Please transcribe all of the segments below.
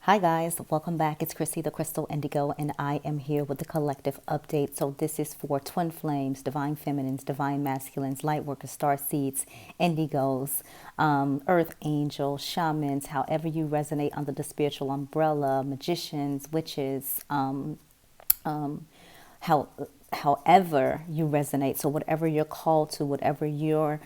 Hi guys, welcome back. It's Chrissy the Crystal Indigo, and I am here with the collective update. So this is for twin flames, divine feminines, divine masculines, light workers, star seeds, indigos, earth angels, shamans, however you resonate under the spiritual umbrella, magicians, witches, how however you resonate. So whatever you're called to, whatever your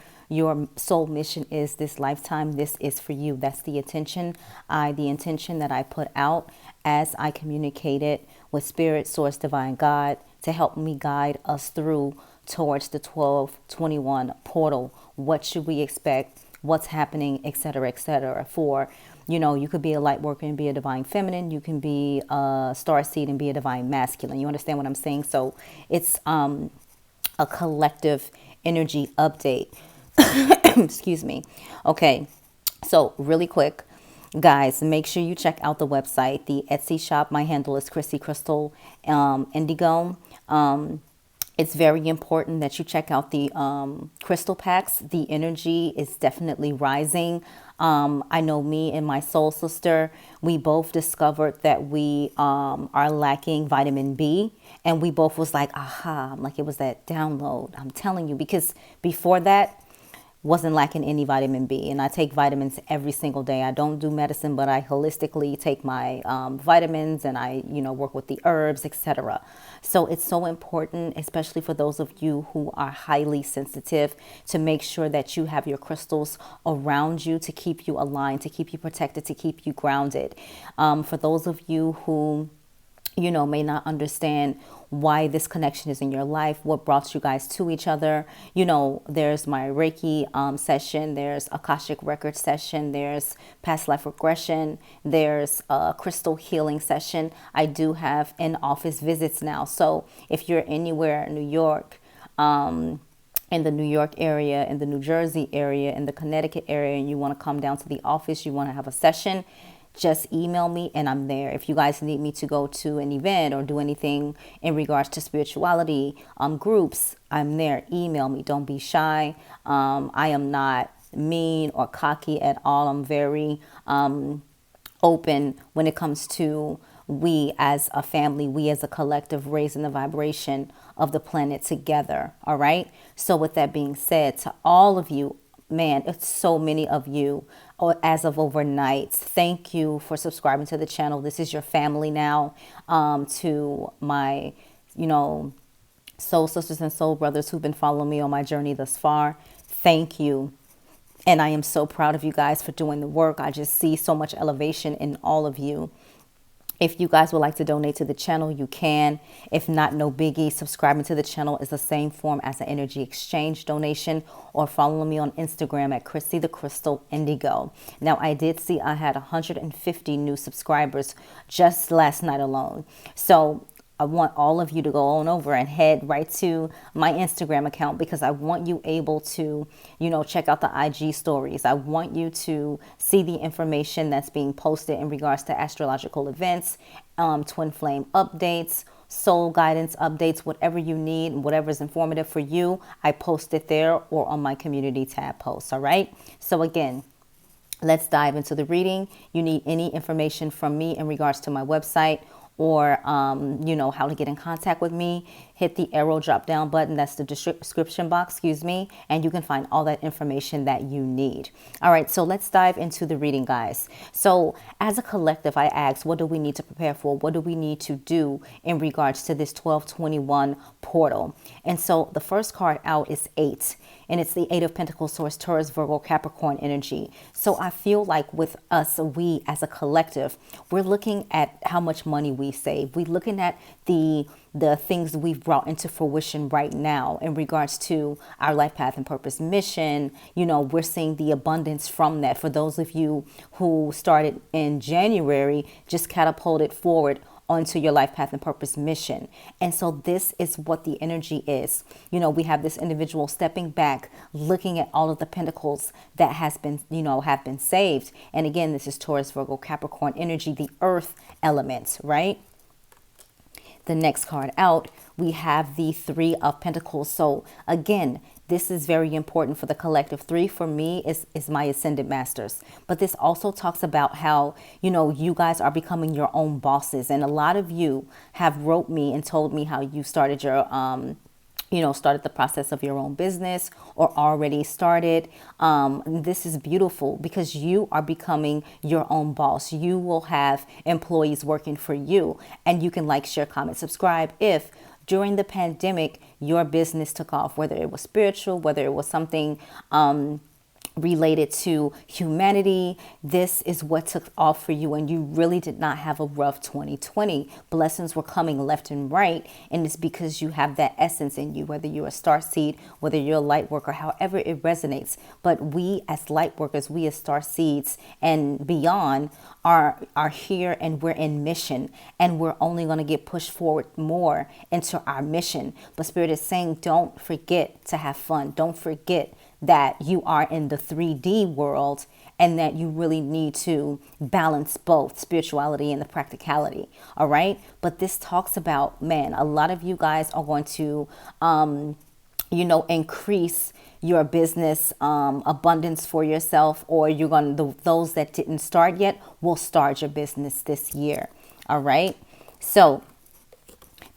soul mission is this lifetime, this is for you. That's the intention. The intention that I put out as I communicated with spirit, source, divine, God, to help me guide us through towards the 1221 portal. What should we expect? What's happening, etc., etc. For, you could be a light worker and be a divine feminine. You can be a star seed and be a divine masculine. You understand what I'm saying? So it's a collective energy update. Excuse me. Okay. So really quick, guys, make sure you check out the website, the Etsy shop. My handle is Chrissy Crystal Indigo. It's very important that you check out the crystal packs. The energy is definitely rising. I know me and my soul sister, we both discovered that we are lacking vitamin B. And we both was like, aha, like it was that download. I'm telling you, because before that, wasn't lacking any vitamin B. And I take vitamins every single day. I don't do medicine, but I holistically take my vitamins, and I, work with the herbs, etc. So it's so important, especially for those of you who are highly sensitive, to make sure that you have your crystals around you to keep you aligned, to keep you protected, to keep you grounded. For those of you who may not understand why this connection is in your life, what brought you guys to each other. There's my Reiki session, there's Akashic record session, there's past life regression, there's a crystal healing session. I do have in-office visits now. So if you're anywhere in New York, in the New York area, in the New Jersey area, in the Connecticut area, and you want to come down to the office, you want to have a session, just email me and I'm there. If you guys need me to go to an event or do anything in regards to spirituality, groups, I'm there. Email me. Don't be shy. I am not mean or cocky at all. I'm very open when it comes to we as a family, we as a collective, raising the vibration of the planet together. All right. So with that being said, to all of you, man, it's so many of you as of overnight. Thank you for subscribing to the channel. This is your family now. To my, soul sisters and soul brothers who've been following me on my journey thus far, thank you. And I am so proud of you guys for doing the work. I just see so much elevation in all of you. If you guys would like to donate to the channel, you can. If not, no biggie. Subscribing to the channel is the same form as an energy exchange donation, or follow me on Instagram at Chrissy the Crystal Indigo. Now, I did see I had 150 new subscribers just last night alone. So I want all of you to go on over and head right to my Instagram account, because I want you able to, check out the IG stories. I want you to see the information that's being posted in regards to astrological events, twin flame updates, soul guidance updates, whatever you need, whatever is informative for you. I post it there or on my community tab posts. All right. So again, let's dive into the reading. You need any information from me in regards to my website, or, how to get in contact with me, hit the arrow drop down button. That's the description box, and you can find all that information that you need. All right, so let's dive into the reading, guys. So as a collective, I asked, what do we need to prepare for? What do we need to do in regards to this 1221 portal? And so the first card out is 8. And it's the 8 of Pentacles, Taurus, Taurus, Virgo, Capricorn energy. So I feel like with us, we as a collective, we're looking at how much money we save. We're looking at the things we've brought into fruition right now in regards to our life path and purpose mission. We're seeing the abundance from that. For those of you who started in January, just catapulted forward onto your life path and purpose mission. And so this is what the energy is. We have this individual stepping back, looking at all of the pentacles that has been, have been saved. And again, this is Taurus, Virgo, Capricorn energy, the earth element, right? The next card out, we have the Three of Pentacles. So again, this is very important for the collective. 3 for me is my ascended masters. But this also talks about how, you guys are becoming your own bosses. And a lot of you have wrote me and told me how you started your started the process of your own business or already started. This is beautiful because you are becoming your own boss. You will have employees working for you, and you can like, share, comment, subscribe if during the pandemic your business took off, whether it was spiritual, whether it was something related to humanity. This is what took off for you, and you really did not have a rough 2020. Blessings were coming left and right, and it's because you have that essence in you, whether you're a star seed, whether you're a light worker, however it resonates. But we as light workers, we as star seeds and beyond are here, and we're in mission, and we're only going to get pushed forward more into our mission. But Spirit is saying, don't forget to have fun. Don't forget that you are in the 3D world, and that you really need to balance both spirituality and the practicality. All right. But this talks about, man, a lot of you guys are going to, increase your business abundance for yourself, or you're going to, those that didn't start yet will start your business this year. All right. So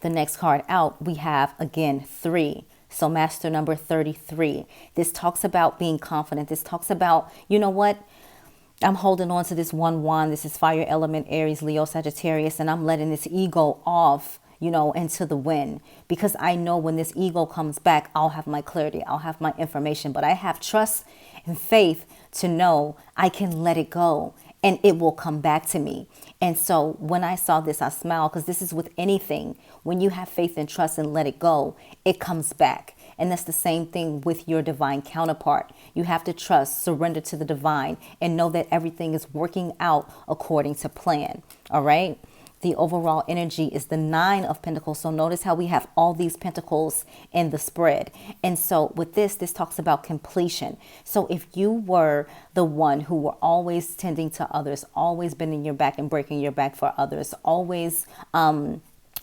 the next card out, we have again 3. So master number 33. This talks about being confident. This talks about, I'm holding on to this 1-1. This is fire element, Aries, Leo, Sagittarius, and I'm letting this ego off, into the wind, because I know when this ego comes back, I'll have my clarity, I'll have my information, but I have trust and faith to know I can let it go and it will come back to me. And so when I saw this, I smiled, because this is with anything. When you have faith and trust and let it go, it comes back. And that's the same thing with your divine counterpart. You have to trust, surrender to the divine, and know that everything is working out according to plan. All right. The overall energy is the 9 of Pentacles. So notice how we have all these pentacles in the spread. And so with this talks about completion. So if you were the one who were always tending to others, always bending your back and breaking your back for others, always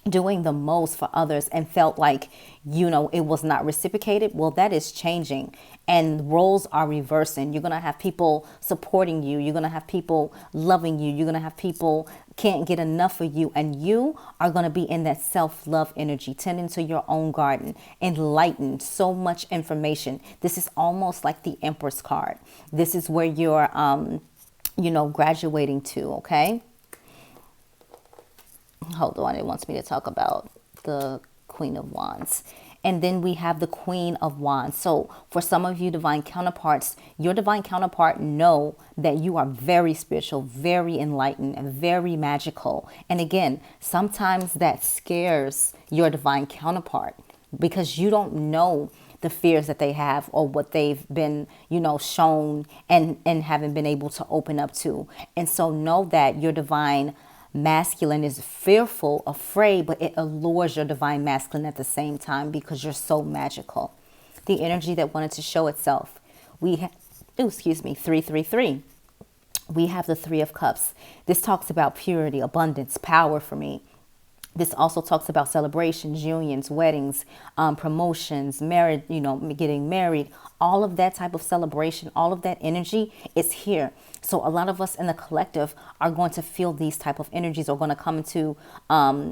doing the most for others, and felt like, it was not reciprocated, well, that is changing, and roles are reversing. You're going to have people supporting you. You're going to have people loving you. You're going to have people can't get enough of you, and you are going to be in that self-love energy, tending to your own garden, enlightened, so much information. This is almost like the Empress card. This is where you're, graduating to, okay? Hold on, it wants me to talk about the Queen of Wands. And then we have the Queen of Wands. So for some of you divine counterparts, your divine counterpart know that you are very spiritual, very enlightened, and very magical. And again, sometimes that scares your divine counterpart, because you don't know the fears that they have, or what they've been, shown and haven't been able to open up to. And so know that your divine masculine is fearful, afraid, but it allures your divine masculine at the same time, because you're so magical. The energy that wanted to show itself. We have, 333. We have the 3 of Cups. This talks about purity, abundance, power for me. This also talks about celebrations, unions, weddings, promotions, marriage, getting married, all of that type of celebration, all of that energy is here. So a lot of us in the collective are going to feel these type of energies, are going to come into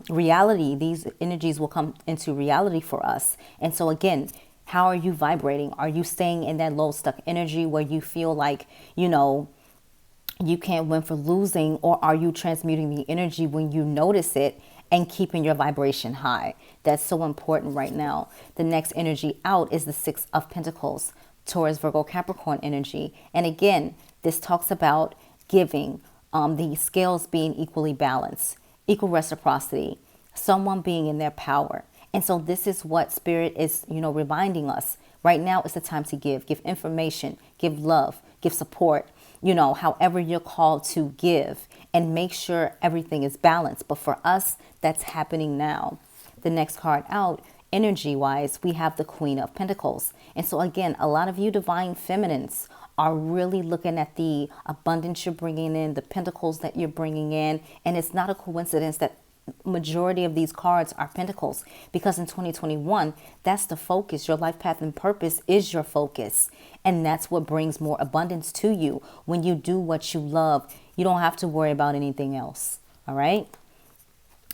reality. These energies will come into reality for us. And so again, how are you vibrating? Are you staying in that low stuck energy where you feel like, you can't win for losing? Or are you transmuting the energy when you notice it and keeping your vibration high? That's so important right now. The next energy out is the 6 of Pentacles, Taurus, Virgo, Capricorn energy. And again, this talks about giving, the scales being equally balanced, equal reciprocity, someone being in their power. And so this is what Spirit is, reminding us. Right now is the time to give information, give love, give support, however you're called to give, and make sure everything is balanced. But for us, that's happening now. The next card out, energy wise, we have the Queen of Pentacles. And so again, a lot of you divine feminines are really looking at the abundance you're bringing in, the pentacles that you're bringing in. And it's not a coincidence that majority of these cards are pentacles, because in 2021, that's the focus. Your life path and purpose is your focus. And that's what brings more abundance to you. When you do what you love, you don't have to worry about anything else. All right.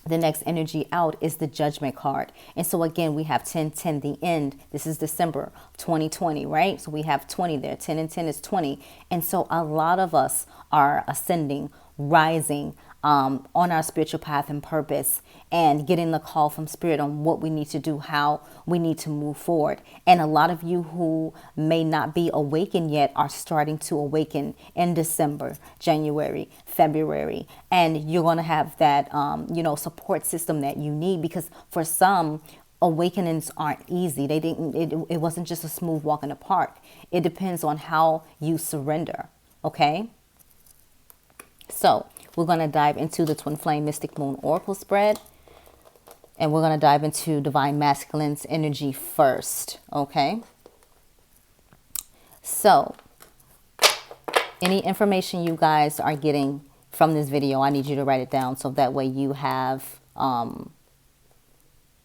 The next energy out is the Judgment card. And so again, we have 10, 10, the end. This is December 2020, right? So we have 20 there. 10 and 10 is 20. And so a lot of us are ascending, rising on our spiritual path and purpose, and getting the call from spirit on what we need to do, how we need to move forward. And a lot of you who may not be awakened yet are starting to awaken in December, January, February, and you're going to have that, support system that you need, because for some, awakenings aren't easy. It wasn't just a smooth walk in the park. It depends on how you surrender. Okay. So we're going to dive into the Twin Flame Mystic Moon Oracle spread. And we're going to dive into Divine Masculine's energy first. Okay. So any information you guys are getting from this video, I need you to write it down, so that way you have,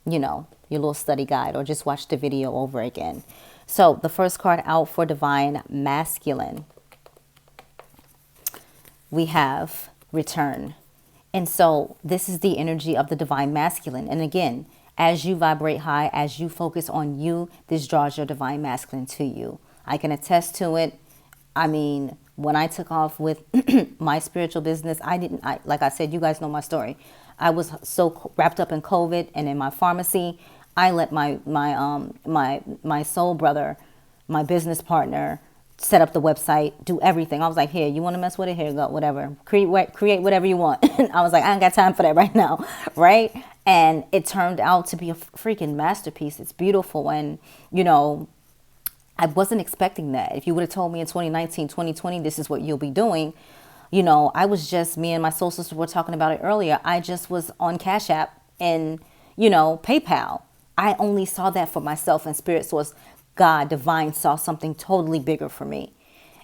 your little study guide, or just watch the video over again. So the first card out for Divine Masculine, we have Return. And so this is the energy of the Divine Masculine. And again, as you vibrate high, as you focus on you, this draws your Divine Masculine to you. I can attest to it. I mean, when I took off with my spiritual business, like I said, you guys know my story. I was so wrapped up in COVID and in my pharmacy. I let my soul brother, my business partner, set up the website, do everything. I was like, here, you want to mess with it? Here you go, whatever. Create whatever you want. I was like, I ain't got time for that right now, right? And it turned out to be a freaking masterpiece. It's beautiful. And, I wasn't expecting that. If you would have told me in 2019, 2020, this is what you'll be doing, I was just, me and my soul sister were talking about it earlier. I just was on Cash App and, PayPal. I only saw that for myself, and Spirit Source, God, Divine, saw something totally bigger for me.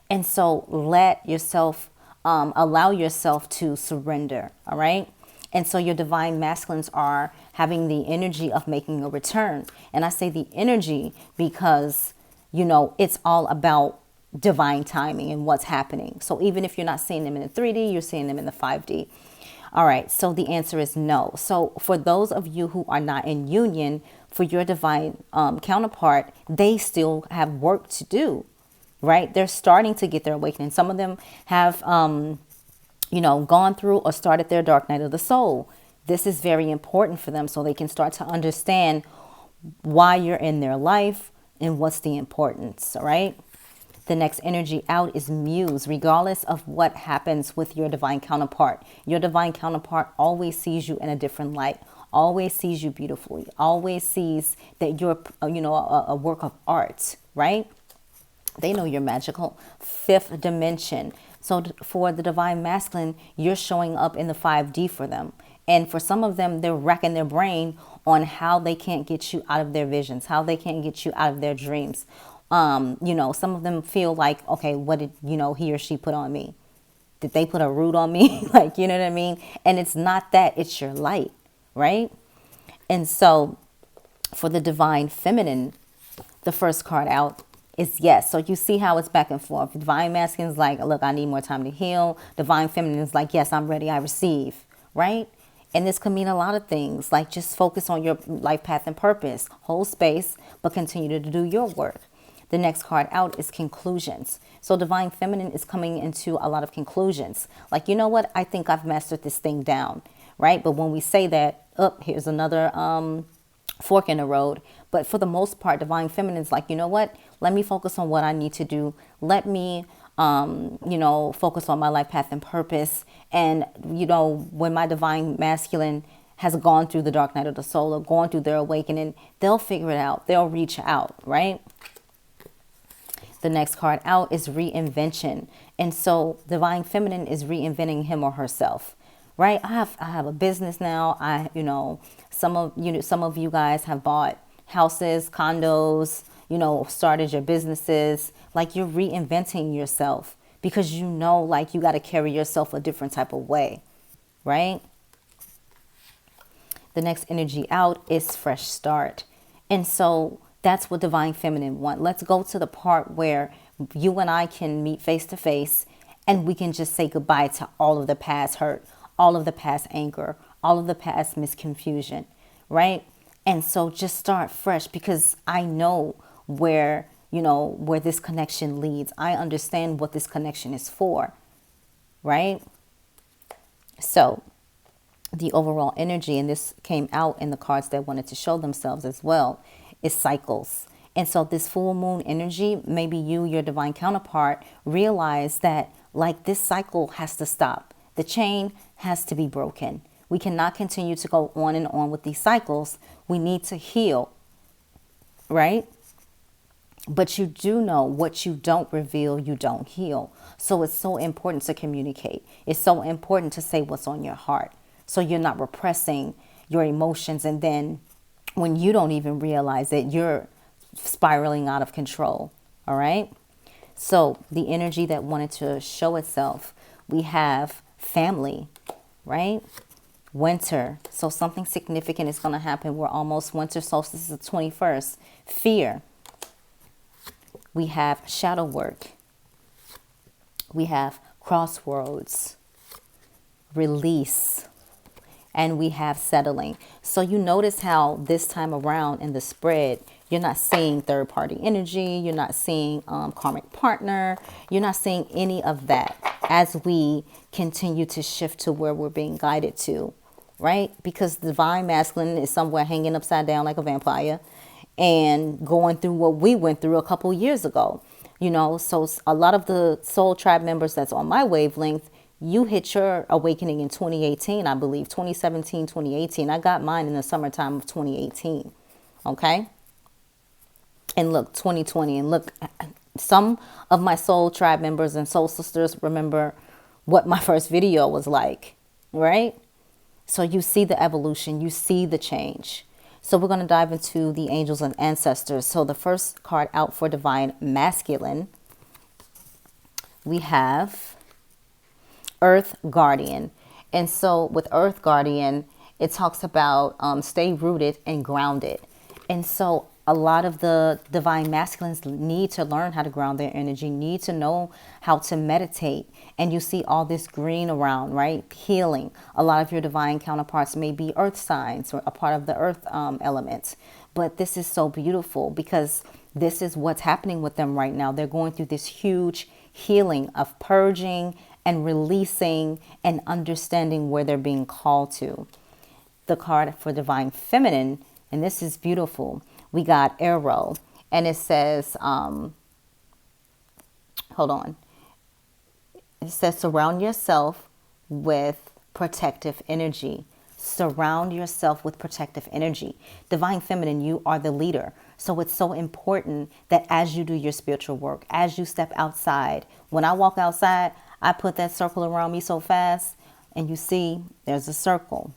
And so let yourself, allow yourself to surrender. All right. And so your Divine Masculines are having the energy of making a return. And I say the energy because, it's all about divine timing and what's happening. So even if you're not seeing them in the 3D, you're seeing them in the 5D. All right. So the answer is no. So for those of you who are not in union, for your divine counterpart, they still have work to do, right? They're starting to get their awakening. Some of them have, gone through or started their dark night of the soul. This is very important for them, so they can start to understand why you're in their life and what's the importance, all right? The next energy out is Muse. Regardless of what happens with your divine counterpart, your divine counterpart always sees you in a different light, always sees you beautifully, always sees that you're, a work of art, right? They know you're magical. Fifth dimension. So for the Divine Masculine, you're showing up in the 5D for them. And for some of them, they're racking their brain on how they can't get you out of their visions, how they can't get you out of their dreams. Some of them feel like, okay, what did, he or she put on me? Did they put a root on me? Like, you know what I mean? And it's not that, it's your light, right? And so for the Divine Feminine, the first card out is yes. So you see how it's back and forth. Divine Masculine is like, look, I need more time to heal. Divine Feminine is like, yes, I'm ready, I receive, right? And this could mean a lot of things, like just focus on your life path and purpose, hold space, but continue to do your work. The next card out is conclusions. So Divine Feminine is coming into a lot of conclusions. Like, you know what? I think I've mastered this thing down, right? But when we say that, here's another fork in the road. But for the most part, Divine Feminine is like, you know what? Let me focus on what I need to do. Let me, focus on my life path and purpose. And, when my Divine Masculine has gone through the dark night of the soul or gone through their awakening, they'll figure it out. They'll reach out, right? The next card out is reinvention. And so Divine Feminine is reinventing him or herself, right? I have a business now. Some of you guys have bought houses, condos, started your businesses. Like, you're reinventing yourself because you got to carry yourself a different type of way, right? The next energy out is fresh start. And so that's what divine feminine want. Let's go to the part where you and I can meet face to face and we can just say goodbye to all of the past hurt, all of the past anger, all of the past misconfusion, right? And so just start fresh, because I know where, where this connection leads. I understand what this connection is for, right? So the overall energy, and this came out in the cards that wanted to show themselves as well, is cycles. And so this full moon energy, maybe you, your divine counterpart, realize that like this cycle has to stop. The chain has to be broken. We cannot continue to go on and on with these cycles. We need to heal, right? But you do know what you don't reveal, you don't heal. So it's so important to communicate. It's so important to say what's on your heart, so you're not repressing your emotions. And then when you don't even realize it, you're spiraling out of control. All right. So the energy that wanted to show itself, we have family, right? Winter. So something significant is going to happen. We're almost winter solstice is the 21st. Fear. We have shadow work. We have crossroads, release, and we have settling. So you notice how this time around in the spread, you're not seeing third party energy. You're not seeing karmic partner. You're not seeing any of that as we continue to shift to where we're being guided to, right? Because the divine masculine is somewhere hanging upside down like a vampire and going through what we went through a couple years ago. So a lot of the soul tribe members that's on my wavelength, you hit your awakening in 2018, I believe, 2017, 2018. I got mine in the summertime of 2018. Okay. And look, 2020, and look, some of my soul tribe members and soul sisters remember what my first video was like, right? So you see the evolution, you see the change. So we're going to dive into the angels and ancestors. So the first card out for divine masculine, we have Earth Guardian. And so with Earth Guardian, it talks about stay rooted and grounded. And so a lot of the divine masculines need to learn how to ground their energy, need to know how to meditate. And you see all this green around, right? Healing. A lot of your divine counterparts may be earth signs or a part of the earth elements. But this is so beautiful because this is what's happening with them right now. They're going through this huge healing of purging and releasing and understanding where they're being called to. The card for divine feminine, and this is beautiful. We got arrow, and it says, hold on. It says, surround yourself with protective energy. Surround yourself with protective energy. Divine feminine, you are the leader. So it's so important that as you do your spiritual work, as you step outside, when I walk outside, I put that circle around me so fast, and you see there's a circle.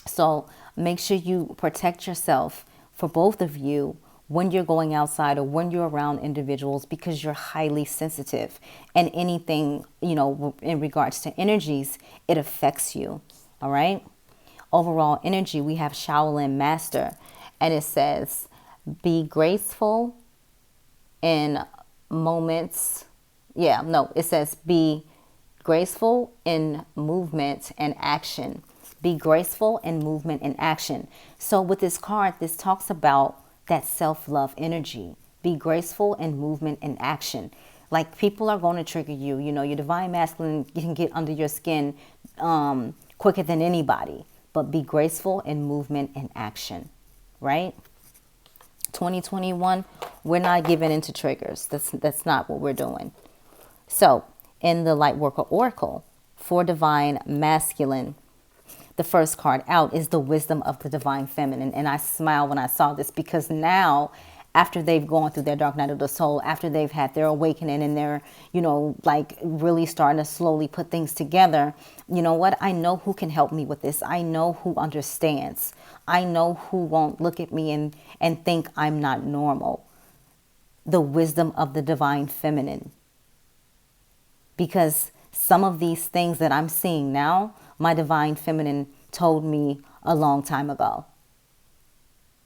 So make sure you protect yourself for both of you when you're going outside or when you're around individuals, because you're highly sensitive, and anything, in regards to energies, it affects you. All right. Overall energy, we have Shaolin Master, and it says, be graceful in moments. It says be graceful in movement and action. Be graceful in movement and action. So with this card, this talks about that self-love energy. Be graceful in movement and action. Like, people are going to trigger you. Your divine masculine can get under your skin quicker than anybody. But be graceful in movement and action, right? 2021, we're not giving into triggers. That's not what we're doing. So in the Lightworker Oracle for divine masculine, the first card out is the wisdom of the divine feminine. And I smile when I saw this, because now, after they've gone through their dark night of the soul, after they've had their awakening and they're, really starting to slowly put things together, you know what? I know who can help me with this. I know who understands. I know who won't look at me and think I'm not normal. The wisdom of the divine feminine. Because some of these things that I'm seeing now, my divine feminine told me a long time ago.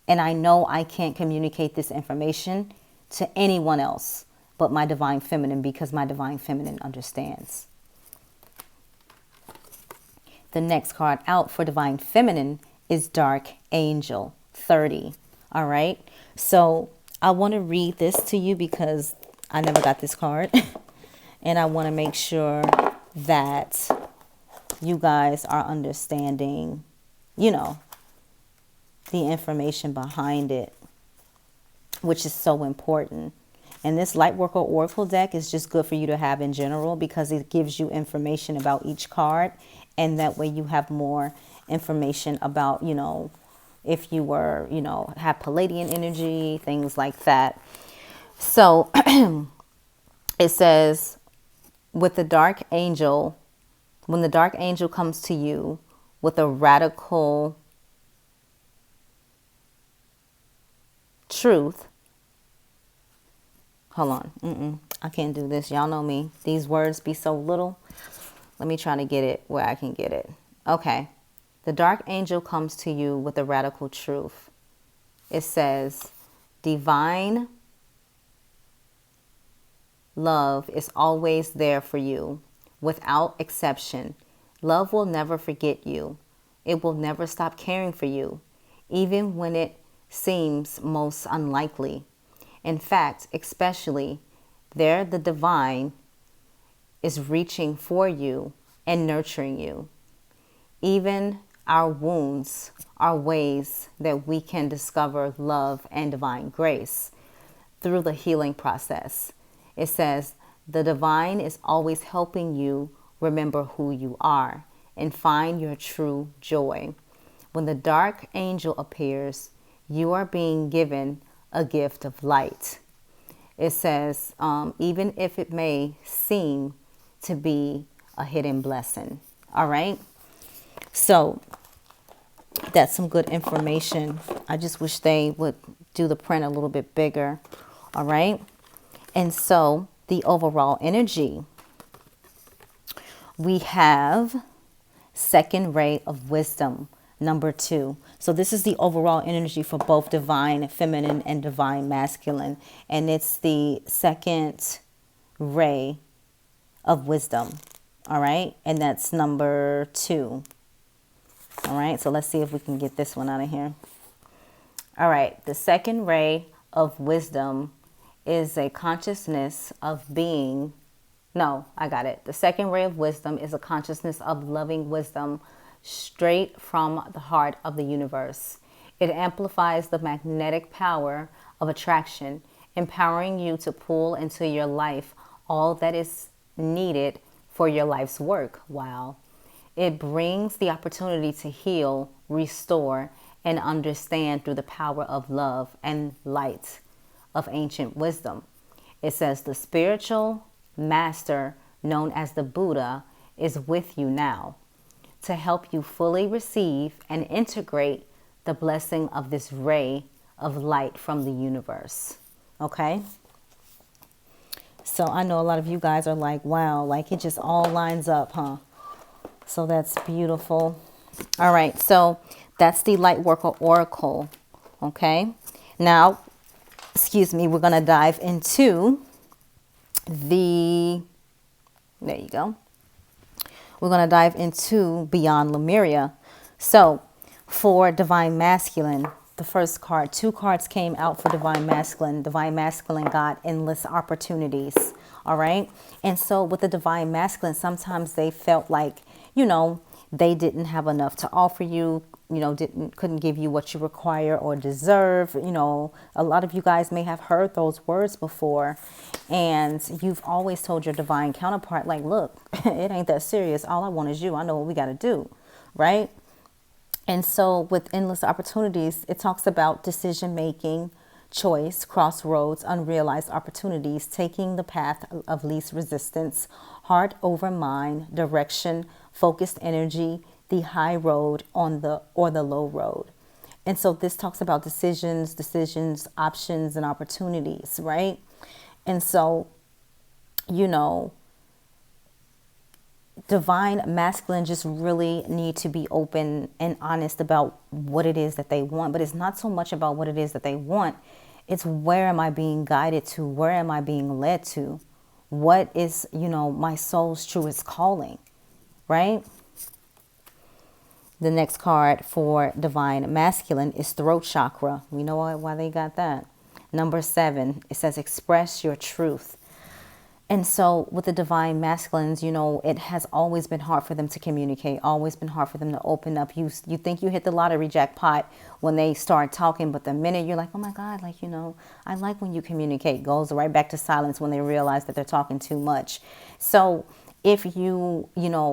And I know I can't communicate this information to anyone else but my divine feminine, because my divine feminine understands. The next card out for divine feminine is Dark Angel 30. All right. So I want to read this to you because I never got this card. And I want to make sure that you guys are understanding, you know, the information behind it, which is so important. And this Lightworker Oracle deck is just good for you to have in general because it gives you information about each card. And that way you have more information about, you know, if you were, you know, have Palladian energy, things like that. So it says, with the dark angel, when the dark angel comes to you with a radical truth. Hold on. I can't do this. Y'all know me. These words be so little. Let me try to get it where I can get it. Okay. The dark angel comes to you with a radical truth. It says, divine love is always there for you, without exception. Love will never forget you. It will never stop caring for you, even when it seems most unlikely. In fact, especially there, the divine is reaching for you and nurturing you. Even our wounds are ways that we can discover love and divine grace through the healing process. It says, the divine is always helping you remember who you are and find your true joy. When the dark angel appears, you are being given a gift of light. It says, even if it may seem to be a hidden blessing. All right. So that's some good information. I just wish they would do the print a little bit bigger. All right. And so the overall energy, we have second ray of wisdom, number 2. So this is the overall energy for both divine feminine and divine masculine. And it's the second ray of wisdom. All right. And that's number 2. All right. So let's see if we can get this one out of here. All right. The second ray of wisdom is a consciousness of being. No, I got it. The second ray of wisdom is a consciousness of loving wisdom straight from the heart of the universe. It amplifies the magnetic power of attraction, empowering you to pull into your life all that is needed for your life's work. Wow. It brings the opportunity to heal, restore, and understand through the power of love and light of ancient wisdom. It says the spiritual master known as the Buddha is with you now to help you fully receive and integrate the blessing of this ray of light from the universe. Okay. So I know a lot of you guys are like, wow, like it just all lines up, huh? So that's beautiful. All right. So that's the Lightworker Oracle. Okay. Now, excuse me, we're going to dive into there you go. We're going to dive into Beyond Lemuria. So for Divine Masculine, the first card, 2 cards came out for Divine Masculine. Divine Masculine got endless opportunities. All right. And so with the Divine Masculine, sometimes they felt like, you know, they didn't have enough to offer you, you know, couldn't give you what you require or deserve. You know, a lot of you guys may have heard those words before, and you've always told your divine counterpart, like, look, it ain't that serious. All I want is you. I know what we got to do. Right. And so with endless opportunities, it talks about decision making, choice, crossroads, unrealized opportunities, taking the path of least resistance, heart over mind, direction, focused energy, the high road or the low road. And so this talks about decisions, options, and opportunities, right? And so, you know, Divine masculine just really need to be open and honest about what it is that they want. But it's not so much about what it is that they want. It's where am I being guided to? Where am I being led to? What is, my soul's truest calling, right? The next card for divine masculine is throat chakra. We know why they got that. Number 7, it says express your truth. And so with the divine masculines, it has always been hard for them to communicate, always been hard for them to open up. You think you hit the lottery jackpot when they start talking, but the minute you're like, oh my God, I like when you communicate, goes right back to silence when they realize that they're talking too much. So if you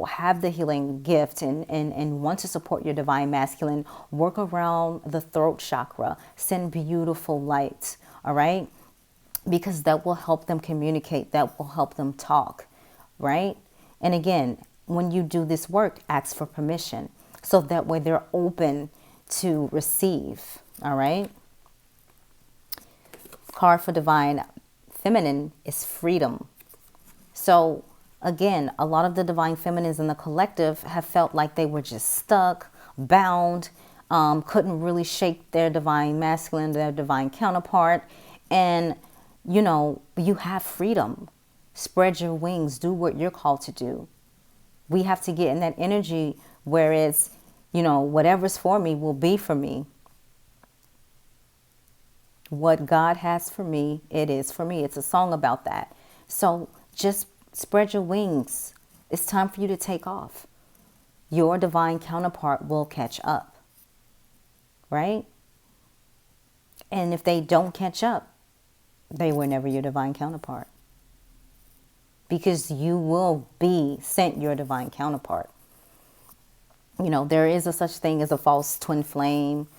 have the healing gift and want to support your divine masculine, work around the throat chakra, send beautiful light, all right? Because that will help them communicate, that will help them talk, right? And again, when you do this work, ask for permission. So that way they're open to receive, all right? Card for divine feminine is freedom. So again, a lot of the divine feminines in the collective have felt like they were just stuck, bound, couldn't really shake their divine masculine, their divine counterpart. And you have freedom. Spread your wings. Do what you're called to do. We have to get in that energy where it's, whatever's for me will be for me. What God has for me, it is for me. It's a song about that. So just spread your wings. It's time for you to take off. Your divine counterpart will catch up. Right? And if they don't catch up, they were never your divine counterpart. Because you will be sent your divine counterpart. There is a such thing as a false twin flame.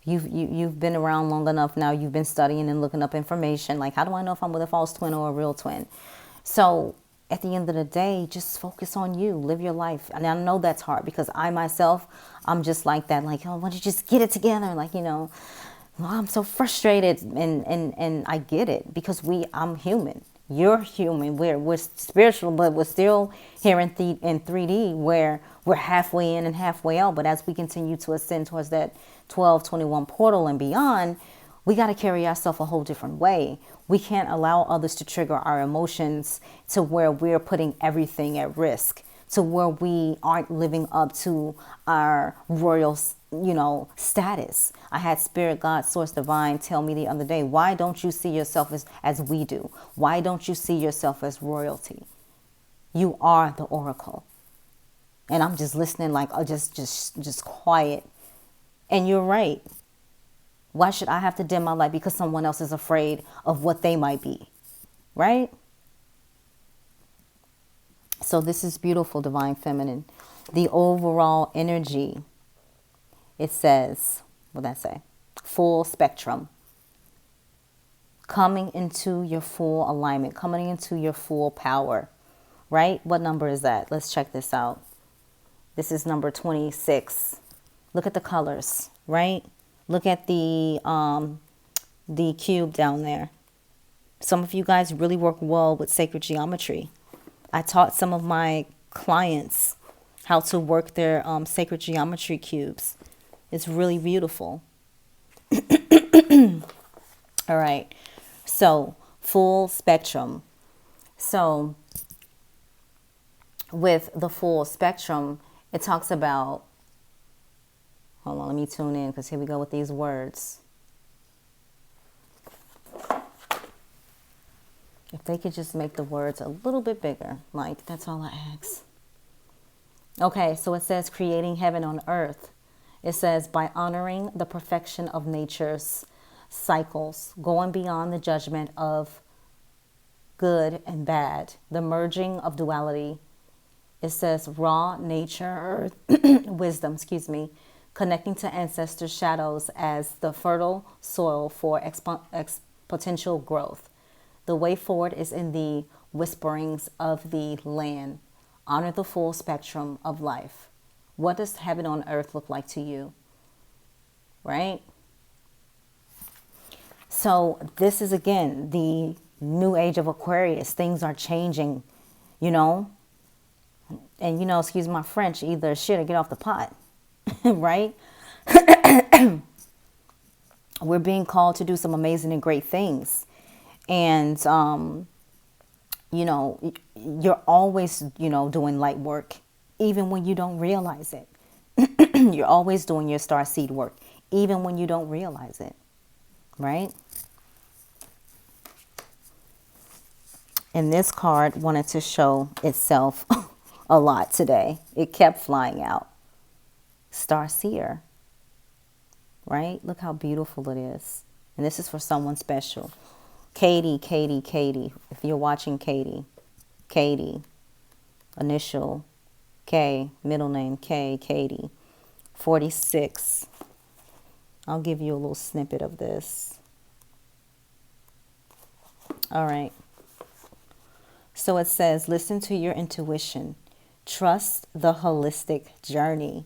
You've been around long enough now. You've been studying and looking up information. Like, how do I know if I'm with a false twin or a real twin? So at the end of the day, just focus on you. Live your life. And I know that's hard because I myself, I'm just like that. Like, oh, why don't you just get it together? Like, I'm so frustrated, and I get it because I'm human. You're human. We're spiritual, but we're still here in 3D where we're halfway in and halfway out. But as we continue to ascend towards that 1221 portal and beyond, we got to carry ourselves a whole different way. We can't allow others to trigger our emotions to where we're putting everything at risk, to where we aren't living up to our royal status. I had Spirit, God, Source, Divine tell me the other day, why don't you see yourself as we do? Why don't you see yourself as royalty? You are the oracle. And I'm just listening like, just quiet. And you're right. Why should I have to dim my light because someone else is afraid of what they might be? Right? So this is beautiful, divine feminine. The overall energy, it says, what did that say? Full spectrum. Coming into your full alignment, coming into your full power, right? What number is that? Let's check this out. This is number 26. Look at the colors, right? Look at the cube down there. Some of you guys really work well with sacred geometry. I taught some of my clients how to work their sacred geometry cubes. It's really beautiful. All right. So, full spectrum. So, with the full spectrum, it talks about, hold on, let me tune in because here we go with these words. If they could just make the words a little bit bigger, like, that's all I ask. Okay, so it says creating heaven on earth. It says by honoring the perfection of nature's cycles, going beyond the judgment of good and bad, the merging of duality. It says raw nature, wisdom, connecting to ancestors' shadows as the fertile soil for exponential growth. The way forward is in the whisperings of the land. Honor the full spectrum of life. What does heaven on earth look like to you? Right? So this is, again, the new age of Aquarius. Things are changing. you know, and, you know, excuse my French, either shit or get off the pot, right? We're being called to do some amazing and great things. And, you know, you're always, you know, doing light work, even when you don't realize it. You're always doing your star seed work, even when you don't realize it, right? And this card wanted to show itself a lot today. It kept flying out. Star Seer, right? Look how beautiful it is. And this is for someone special. Katie, Katie, Katie. If you're watching, Katie, Katie, initial K, middle name K, Katie, 46. I'll give you a little snippet of this. All right. So it says, listen to your intuition. Trust the holistic journey.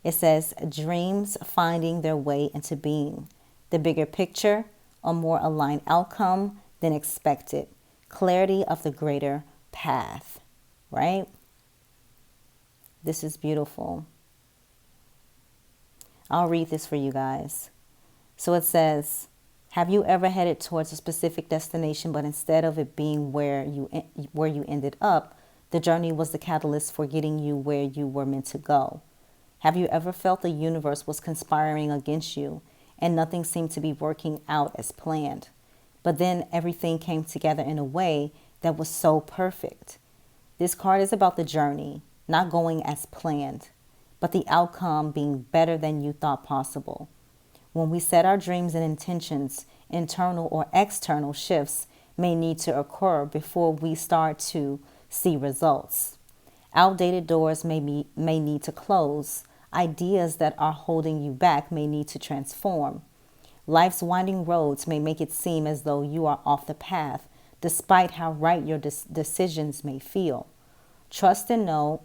It says, dreams finding their way into being. The bigger picture, a more aligned outcome than expected. Clarity of the greater path, right? This is beautiful. I'll read this for you guys. So it says, have you ever headed towards a specific destination, but instead of it being where you ended up, the journey was the catalyst for getting you where you were meant to go? Have you ever felt the universe was conspiring against you and nothing seemed to be working out as planned? But then everything came together in a way that was so perfect. This card is about the journey, not going as planned, but the outcome being better than you thought possible. When we set our dreams and intentions, internal or external shifts may need to occur before we start to see results. Outdated doors may need to close. Ideas that are holding you back may need to transform. Life's winding roads may make it seem as though you are off the path, despite how right your decisions may feel. Trust and know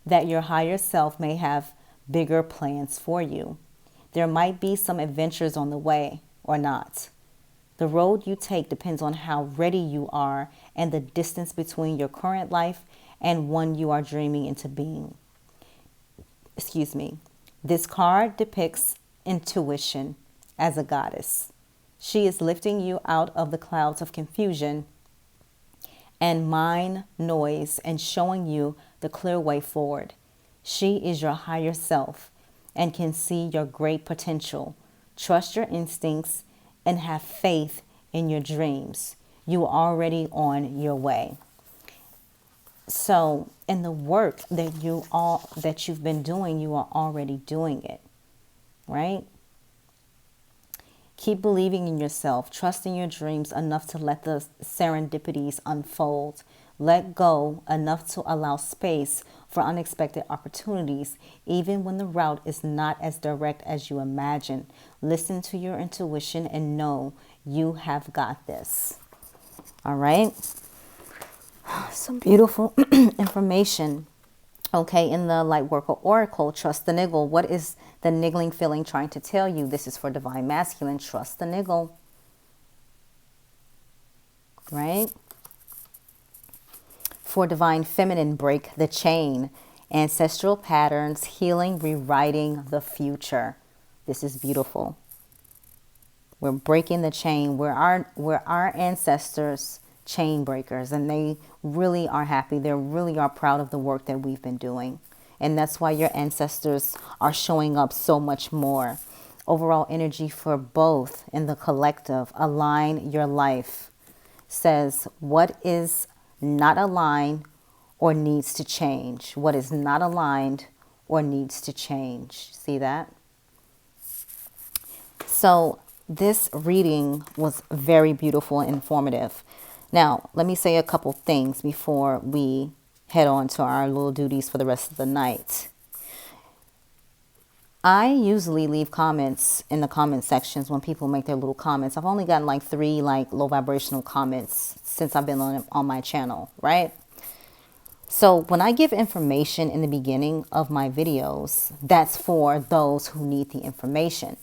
that your higher self may have bigger plans for you. There might be some adventures on the way or not. The road you take depends on how ready you are and the distance between your current life and one you are dreaming into being. Excuse me. This card depicts intuition as a goddess. She is lifting you out of the clouds of confusion and mind noise and showing you the clear way forward. She is your higher self and can see your great potential. Trust your instincts and have faith in your dreams. You are already on your way. So in the work that you've been doing, you are already doing it, right? Keep believing in yourself, trusting your dreams enough to let the serendipities unfold. Let go enough to allow space for unexpected opportunities, even when the route is not as direct as you imagine. Listen to your intuition and know you have got this. All right. Some beautiful information. Okay, in the Lightworker Oracle, trust the niggle. What is the niggling feeling trying to tell you? This is for Divine Masculine. Trust the niggle. Right? For Divine Feminine, break the chain. Ancestral patterns, healing, rewriting the future. This is beautiful. We're breaking the chain. We're our ancestors' chain breakers, and they really are happy. They really are proud of the work that we've been doing. And that's why your ancestors are showing up so much more. Overall energy for both in the collective. Align your life. Says, what is not aligned or needs to change? What is not aligned or needs to change? See that? So this reading was very beautiful and informative. Now, let me say a couple things before we head on to our little duties for the rest of the night. I usually leave comments in the comment sections when people make their little comments. I've only gotten like 3 low vibrational comments since I've been on my channel, right? So when I give information in the beginning of my videos, that's for those who need the information.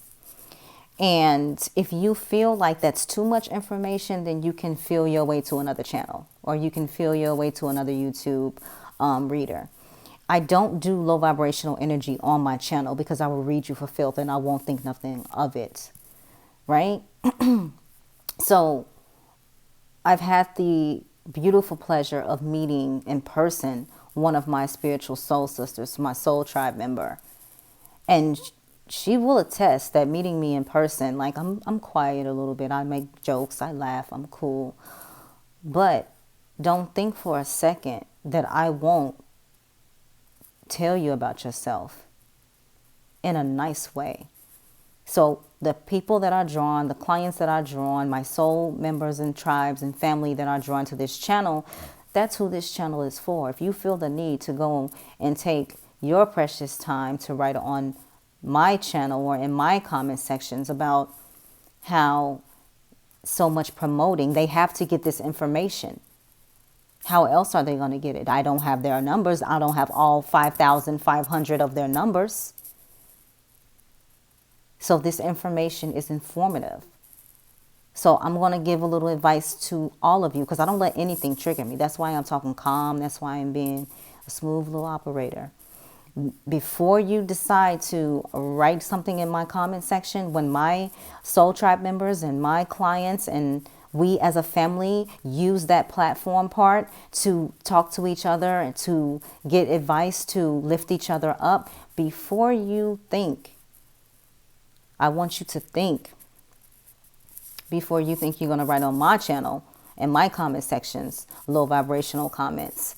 And if you feel like that's too much information, then you can feel your way to another channel, or you can feel your way to another YouTube reader. I don't do low vibrational energy on my channel because I will read you for filth and I won't think nothing of it. Right? So I've had the beautiful pleasure of meeting in person one of my spiritual soul sisters, my soul tribe member. And she will attest that meeting me in person, like I'm quiet a little bit. I make jokes, I laugh, I'm cool. But don't think for a second that I won't tell you about yourself in a nice way. So the people that are drawn, the clients that are drawn, my soul members and tribes and family that are drawn to this channel, that's who this channel is for. If you feel the need to go and take your precious time to write on my channel or in my comment sections about how so much promoting, they have to get this information. How else are they going to get it? I don't have their numbers. I don't have all 5,500 of their numbers. So this information is informative. So I'm going to give a little advice to all of you because I don't let anything trigger me. That's why I'm talking calm. That's why I'm being a smooth little operator. Before you decide to write something in my comment section, when my soul tribe members and my clients and we as a family use that platform part to talk to each other and to get advice to lift each other up, before you think, I want you to think before you think you're going to write on my channel and my comment sections, low vibrational comments.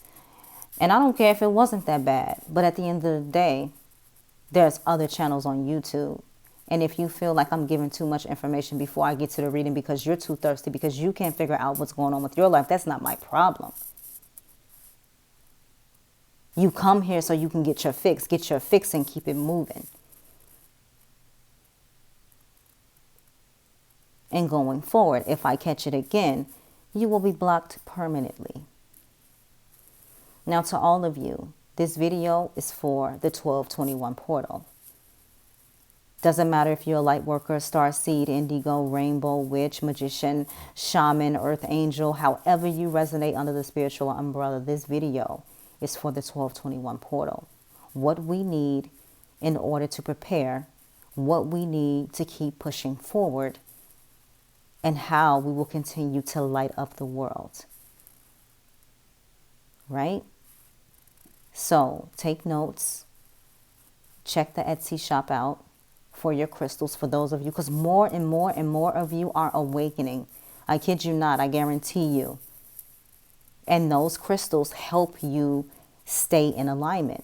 And I don't care if it wasn't that bad, but at the end of the day, there's other channels on YouTube. And if you feel like I'm giving too much information before I get to the reading because you're too thirsty, because you can't figure out what's going on with your life, that's not my problem. You come here so you can get your fix and keep it moving. And going forward, if I catch it again, you will be blocked permanently. Now, to all of you, this video is for the 1221 portal. Doesn't matter if you're a light worker, star seed, indigo, rainbow, witch, magician, shaman, earth angel, however you resonate under the spiritual umbrella, this video is for the 1221 portal. What we need in order to prepare, what we need to keep pushing forward, and how we will continue to light up the world. Right? So take notes. Check the Etsy shop out for your crystals, for those of you, because more and more and more of you are awakening. I kid you not, I guarantee you. And those crystals help you stay in alignment.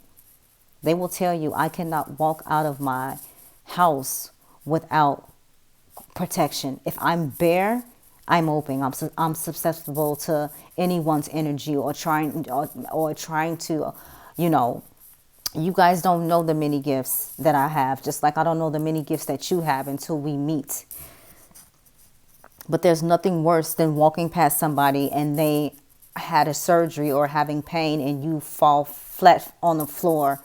They will tell you, I cannot walk out of my house without protection. If I'm bare, I'm open. I'm susceptible to anyone's energy or trying to, you guys don't know the many gifts that I have, just like I don't know the many gifts that you have until we meet. But there's nothing worse than walking past somebody and they had a surgery or having pain and you fall flat on the floor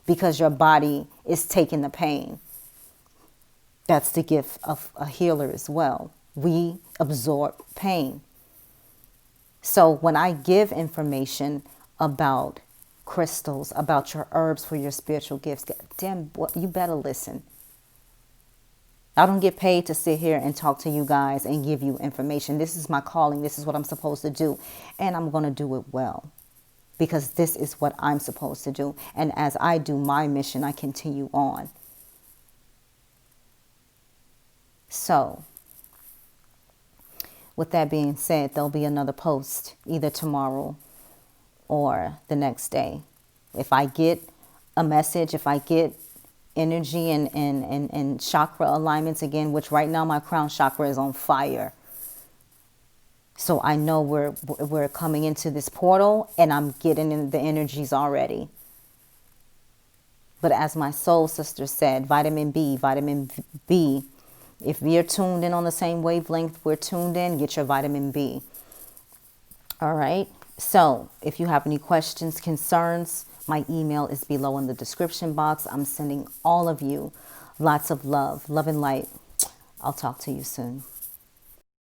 because your body is taking the pain. That's the gift of a healer as well. We absorb pain. So when I give information about crystals, about your herbs for your spiritual gifts, damn, you better listen. I don't get paid to sit here and talk to you guys and give you information. This is my calling. This is what I'm supposed to do. And I'm going to do it well because this is what I'm supposed to do. And as I do my mission, I continue on. So, with that being said, there'll be another post either tomorrow or the next day. If I get a message, if I get energy and chakra alignments again, which right now my crown chakra is on fire. So I know we're coming into this portal and I'm getting in the energies already. But as my soul sister said, vitamin B, if we are tuned in on the same wavelength, we're tuned in, get your vitamin B. All right. So if you have any questions, concerns, my email is below in the description box. I'm sending all of you lots of love and light. I'll talk to you soon.